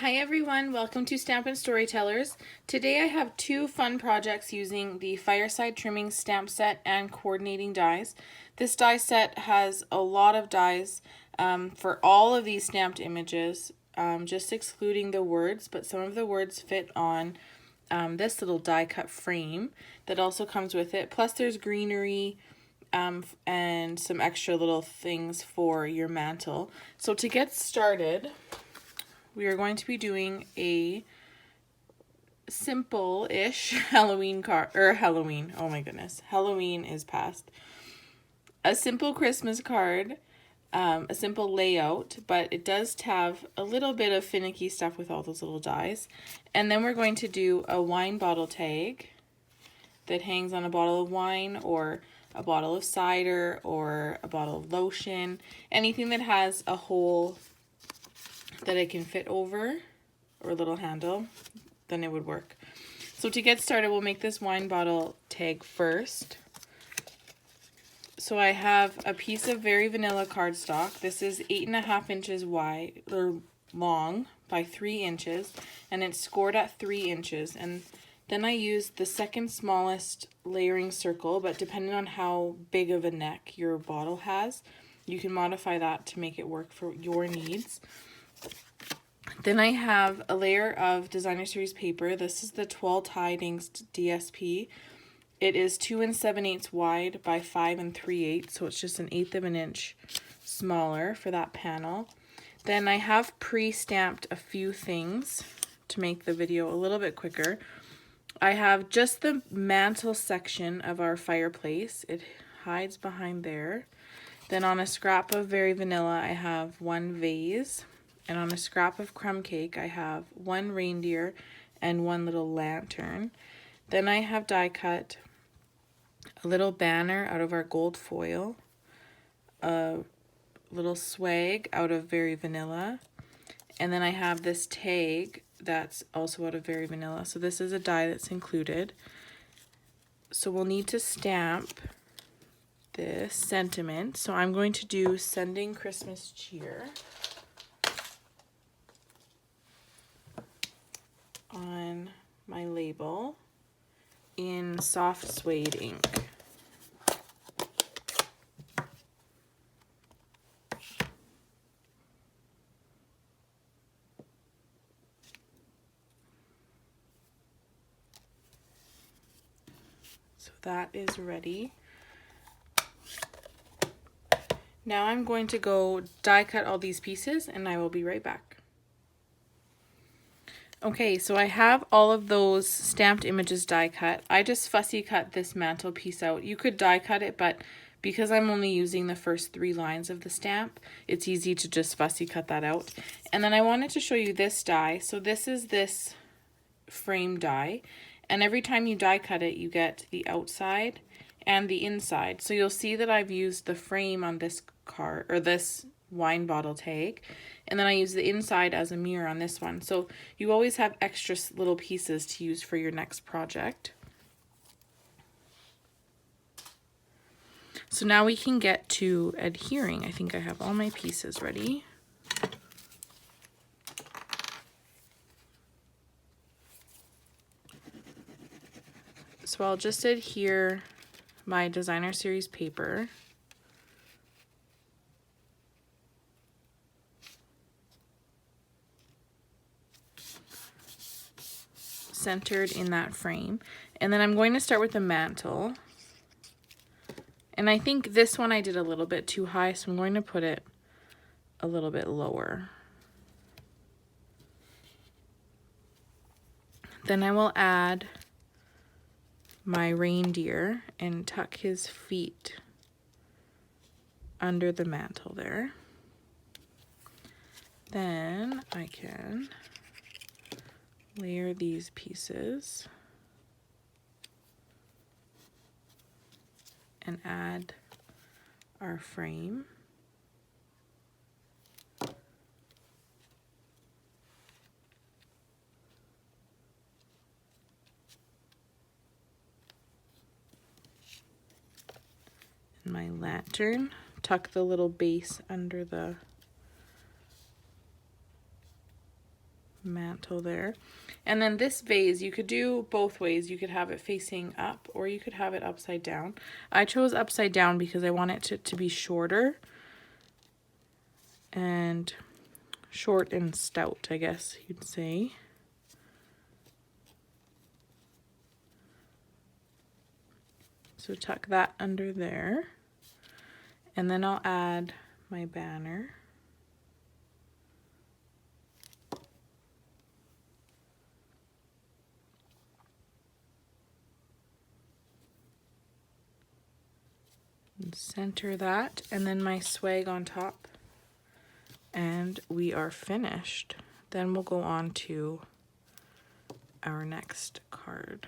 Hi everyone, welcome to Stampin' Storytellers. Today I have two fun projects using the Fireside Trimmings stamp set and coordinating dies. This die set has a lot of dies for all of these stamped images, just excluding the words, but some of the words fit on this little die cut frame that also comes with it. Plus there's greenery and some extra little things for your mantle. So to get started, we are going to be doing a simple-ish Halloween card, or Halloween, oh my goodness, Halloween is past. A simple Christmas card, a simple layout, but it does have a little bit of finicky stuff with all those little dies. And then we're going to do a wine bottle tag that hangs on a bottle of wine or a bottle of cider or a bottle of lotion, anything that has a hole that it can fit over, or a little handle, then it would work. So to get started, we'll make this wine bottle tag first. So I have a piece of very vanilla cardstock. This is 8.5 inches wide or long by 3 inches, and it's scored at 3 inches. And then I used the second smallest layering circle, but depending on how big of a neck your bottle has, you can modify that to make it work for your needs. Then I have a layer of designer series paper. This is the 12 Tidings DSP. It is 2 7/8 wide by 5 3/8, so it's just 1/8 of an inch smaller for that panel. Then I have pre-stamped a few things to make the video a little bit quicker. I have just the mantle section of our fireplace. It hides behind there. Then on a scrap of Very Vanilla, I have one vase. And on a scrap of crumb cake, I have one reindeer and one little lantern. Then I have die cut a little banner out of our gold foil, a little swag out of Very Vanilla, and then I have this tag that's also out of Very Vanilla. So this is a die that's included. So we'll need to stamp this sentiment. So I'm going to do Sending Christmas Cheer on my label in soft suede ink. So that is ready. Now I'm going to go die cut all these pieces and I will be right back. Okay, so I have all of those stamped images die cut. I just fussy cut this mantle piece out. You could die cut it, but because I'm only using the first 3 lines of the stamp, it's easy to just fussy cut that out. And then I wanted to show you this die. So this is this frame die, and every time you die cut it, you get the outside and the inside. So you'll see that I've used the frame on this card, or this wine bottle tag, and then I use the inside as a mirror on this one. So you always have extra little pieces to use for your next project. So now we can get to adhering. I think I have all my pieces ready. So I'll just adhere my designer series paper. Centered in that frame, and then I'm going to start with the mantle, and I think this one I did a little bit too high, so I'm going to put it a little bit lower. Then I will add my reindeer and tuck his feet under the mantle there. Then I can layer these pieces and add our frame. And my lantern, tuck the little base under the mantle there. And then this vase, you could do both ways. You could have it facing up or you could have it upside down. I chose upside down because I want it to be shorter and short and stout, I guess you'd say. So tuck that under there. And then I'll add my banner. And center that, and then my swag on top. And we are finished. Then we'll go on to our next card.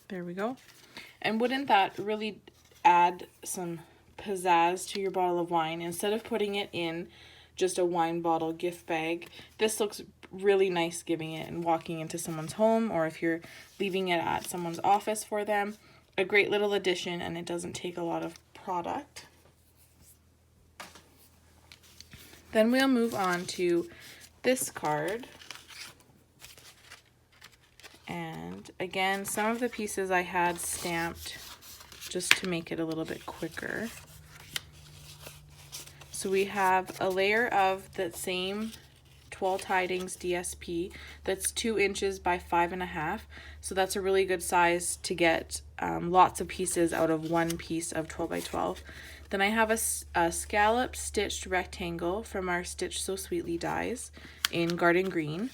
There we go. And wouldn't that really add some pizzazz to your bottle of wine? Instead of putting it in just a wine bottle gift bag, this looks really nice giving it and walking into someone's home, or if you're leaving it at someone's office for them. A great little addition, and it doesn't take a lot of product. Then we'll move on to this card. And again, some of the pieces I had stamped just to make it a little bit quicker. So we have a layer of that same Tall Tidings DSP that's 2 inches by 5.5. So that's a really good size to get lots of pieces out of one piece of 12 by 12. Then I have a scalloped stitched rectangle from our Stitch So Sweetly dies in Garden Green.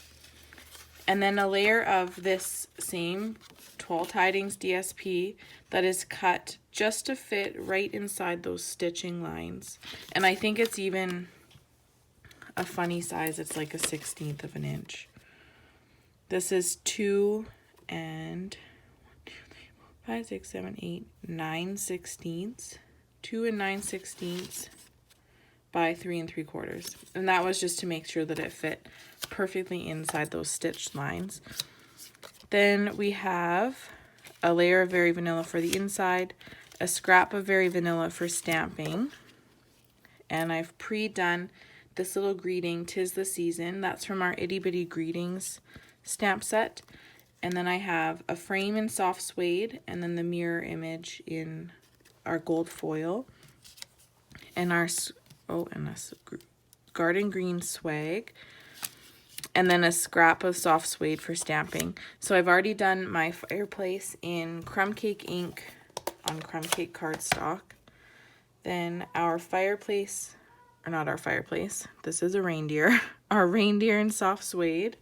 And then a layer of this same Tall Tidings DSP that is cut just to fit right inside those stitching lines. And I think it's even a funny size. It's like a 1/16 of an inch. This is 2 and 5, 6, 7, 8, 9/16. 2 and 9/16 by 3 3/4. And that was just to make sure that it fit perfectly inside those stitched lines. Then we have a layer of Very Vanilla for the inside, a scrap of Very Vanilla for stamping, and I've pre-done this little greeting, 'Tis the Season. That's from our Itty Bitty Greetings stamp set. And then I have a frame in soft suede, and then the mirror image in our gold foil, and our Garden Green swag, and then a scrap of soft suede for stamping. So I've already done my fireplace in Crumb Cake ink on Crumb Cake cardstock. Then our fireplace, or not our fireplace, this is a reindeer, our reindeer in soft suede.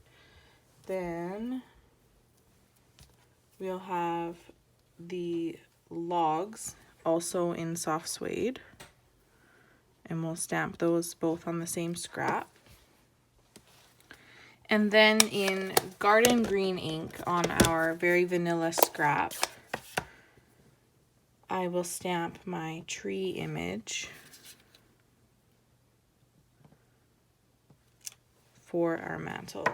Then we'll have the logs also in soft suede, and we'll stamp those both on the same scrap. And then in Garden Green ink on our Very Vanilla scrap, I will stamp my tree image for our mantle.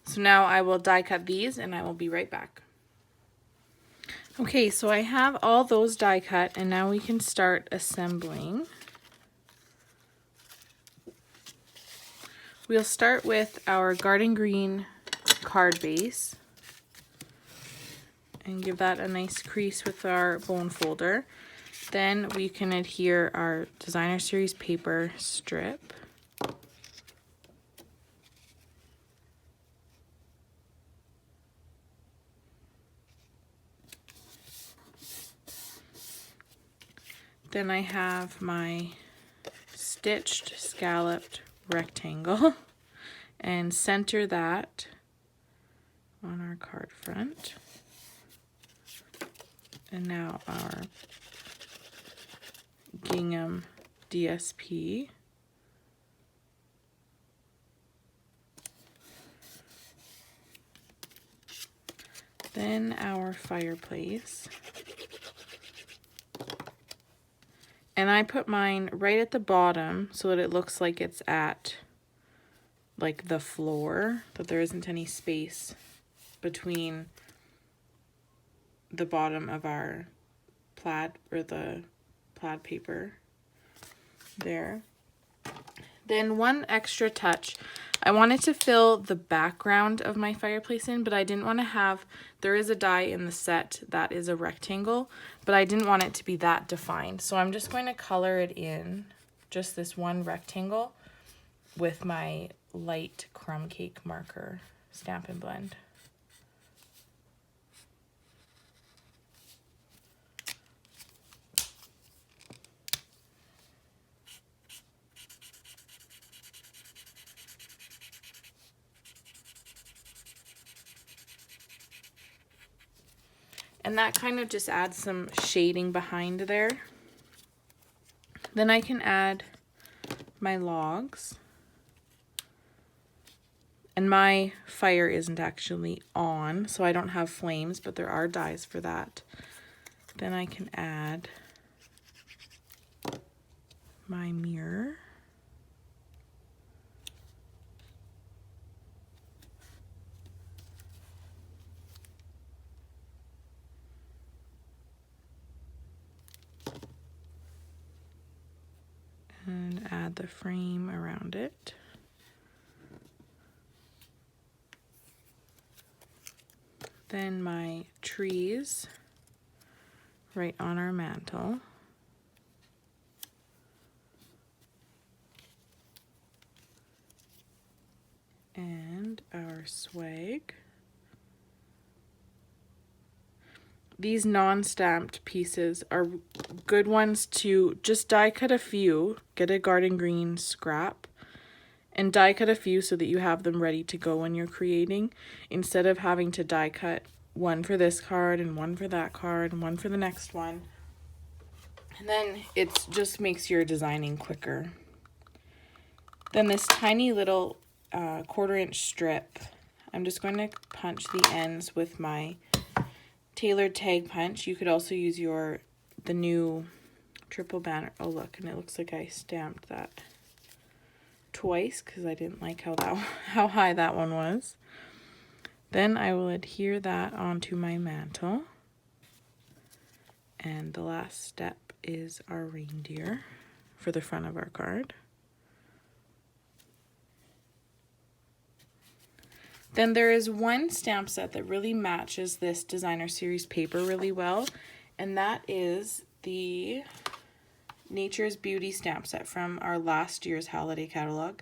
So now I will die cut these and I will be right back. Okay, so I have all those die cut and now we can start assembling. We'll start with our Garden Green card base and give that a nice crease with our bone folder. Then we can adhere our Designer Series paper strip. Then I have my stitched scalloped rectangle and center that on our card front. And now our gingham DSP. Then our fireplace. And I put mine right at the bottom so that it looks like it's at like the floor, that there isn't any space between the bottom of our plaid, or the plaid paper there. Then one extra touch, I wanted to fill the background of my fireplace in, but I didn't want to have, there is a die in the set that is a rectangle, but I didn't want it to be that defined. So I'm just going to color it in, just this one rectangle, with my light crumb cake marker Stampin' Blend. And that kind of just adds some shading behind there. Then I can add my logs. And my fire isn't actually on, so I don't have flames, but there are dies for that. Then I can add my mirror. And add the frame around it. Then my trees right on our mantle. And our swag. These non-stamped pieces are good ones to just die cut a few, get a garden green scrap, and die cut a few so that you have them ready to go when you're creating, instead of having to die cut one for this card and one for that card and one for the next one. And then it just makes your designing quicker. Then this tiny little 1/4 inch strip, I'm just going to punch the ends with my tailored tag punch. You could also use the new triple banner. Oh look, and it looks like I stamped that twice because I didn't like how high that one was. Then I will adhere that onto my mantle. And the last step is our reindeer for the front of our card. Then there is one stamp set that really matches this designer series paper really well, and that is the Nature's Beauty stamp set from our last year's holiday catalog.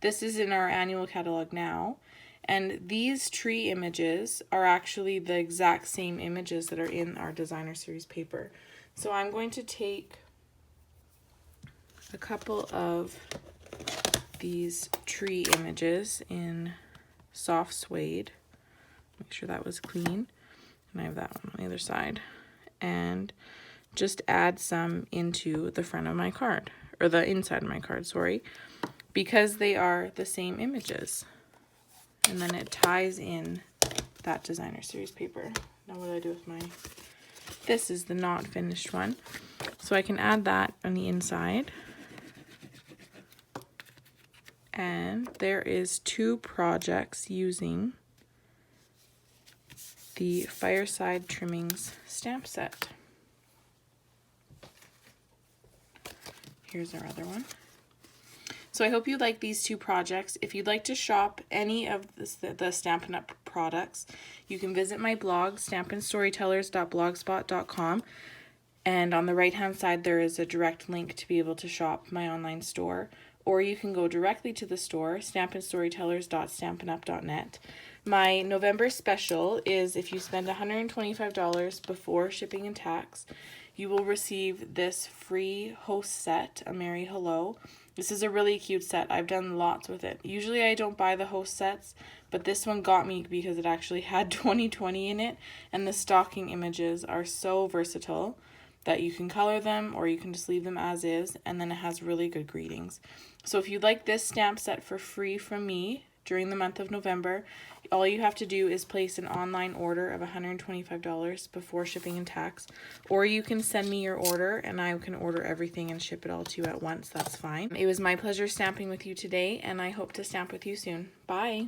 This is in our annual catalog now, and these tree images are actually the exact same images that are in our designer series paper. So I'm going to take a couple of these tree images in soft suede, make sure that was clean, and I have that one on the other side, and just add some into the front of my card, or the inside of my card, sorry, because they are the same images, and then it ties in that designer series paper. Now what do I do with my, this is the not finished one, so I can add that on the inside. And there is 2 projects using the Fireside Trimmings stamp set. Here's our other one. So I hope you like these 2 projects. If you'd like to shop any of the Stampin' Up products, you can visit my blog, stampinstorytellers.blogspot.com. And on the right hand side there is a direct link to be able to shop my online store. Or you can go directly to the store, stampinstorytellers.stampinup.net. My November special is if you spend $125 before shipping and tax, you will receive this free host set, A Merry Hello. This is a really cute set. I've done lots with it. Usually I don't buy the host sets, but this one got me because it actually had 2020 in it, and the stocking images are so versatile that you can color them or you can just leave them as is, and then it has really good greetings. So if you'd like this stamp set for free from me during the month of November, all you have to do is place an online order of $125 before shipping and tax, or you can send me your order and I can order everything and ship it all to you at once. That's fine. It was my pleasure stamping with you today, and I hope to stamp with you soon. Bye!